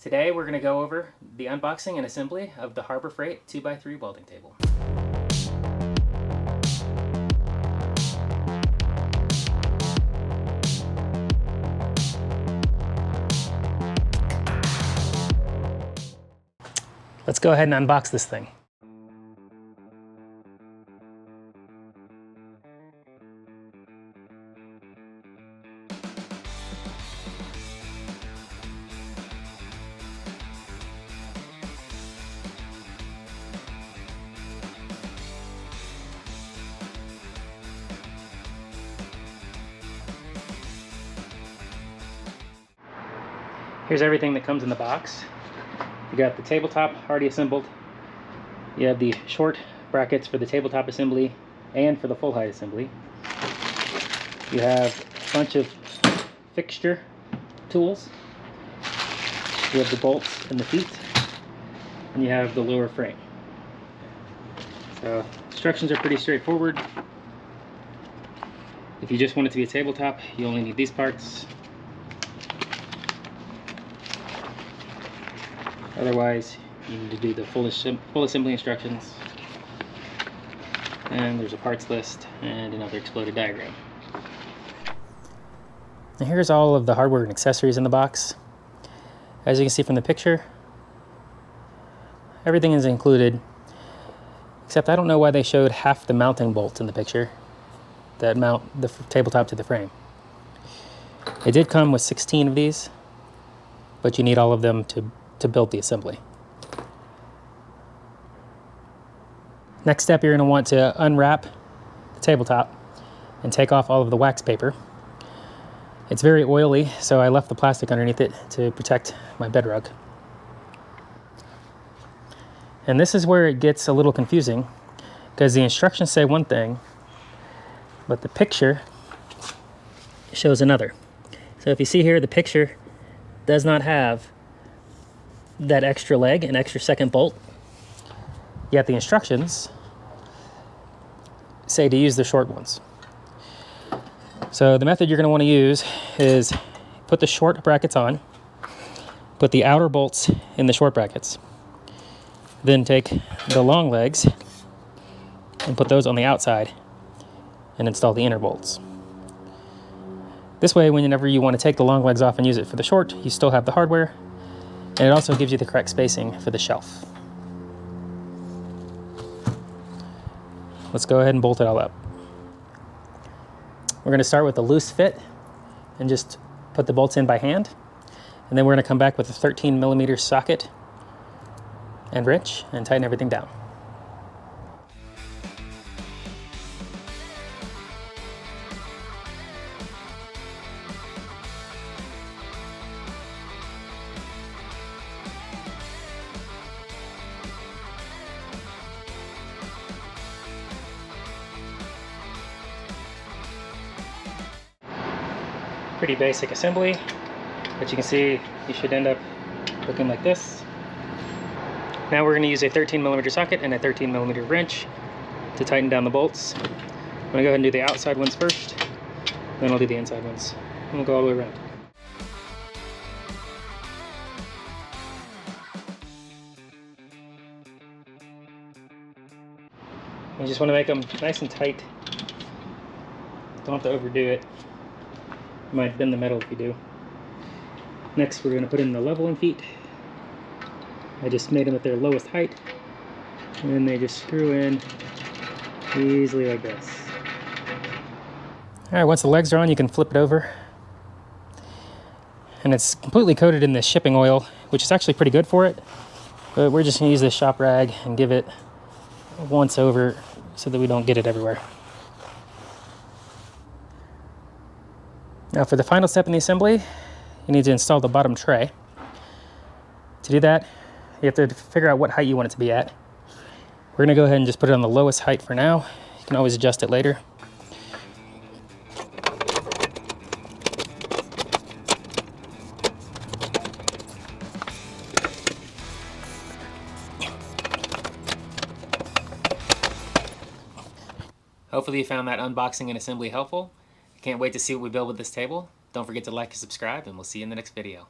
Today we're going to go over the unboxing and assembly of the Harbor Freight 2x3 welding table. Let's go ahead and unbox this thing. Here's everything that comes in the box. You got the tabletop already assembled. You have the short brackets for the tabletop assembly and for the full height assembly. You have a bunch of fixture tools. You have the bolts and the feet, and you have the lower frame. So instructions are pretty straightforward. If you just want it to be a tabletop, you only need these parts. Otherwise, you need to do the full assembly instructions. And there's a parts list and another exploded diagram. Now here's all of the hardware and accessories in the box. As you can see from the picture, everything is included, except I don't know why they showed half the mounting bolts in the picture that mount the tabletop to the frame. It did come with 16 of these, but you need all of them to build the assembly. Next step, you're going to want to unwrap the tabletop and take off all of the wax paper. It's very oily, so I left the plastic underneath it to protect my bed rug. And this is where it gets a little confusing, because the instructions say one thing, but the picture shows another. So if you see here, the picture does not have that extra leg, an extra second bolt, yet the instructions say to use the short ones. So the method you're going to want to use is put the short brackets on, put the outer bolts in the short brackets, then take the long legs and put those on the outside and install the inner bolts. This way, whenever you want to take the long legs off and use it for the short, you still have the hardware, and it also gives you the correct spacing for the shelf. Let's go ahead and bolt it all up. We're going to start with a loose fit and just put the bolts in by hand. And then we're going to come back with a 13mm socket and wrench and tighten everything down. Pretty basic assembly, but you can see you should end up looking like this. Now we're going to use a 13mm socket and a 13mm wrench to tighten down the bolts. I'm going to go ahead and do the outside ones first, then I'll do the inside ones, and we'll go all the way around. You just want to make them nice and tight. Don't have to overdo it. You might bend the metal if you do. Next, we're going to put in the leveling feet. I just made them at their lowest height, and then they just screw in easily like this. Alright, once the legs are on, you can flip it over. And it's completely coated in this shipping oil, which is actually pretty good for it. But we're just going to use this shop rag and give it a once over so that we don't get it everywhere. Now for the final step in the assembly, you need to install the bottom tray. To do that, you have to figure out what height you want it to be at. We're going to go ahead and just put it on the lowest height for now. You can always adjust it later. Hopefully you found that unboxing and assembly helpful. I can't wait to see what we build with this table. Don't forget to like and subscribe, and we'll see you in the next video.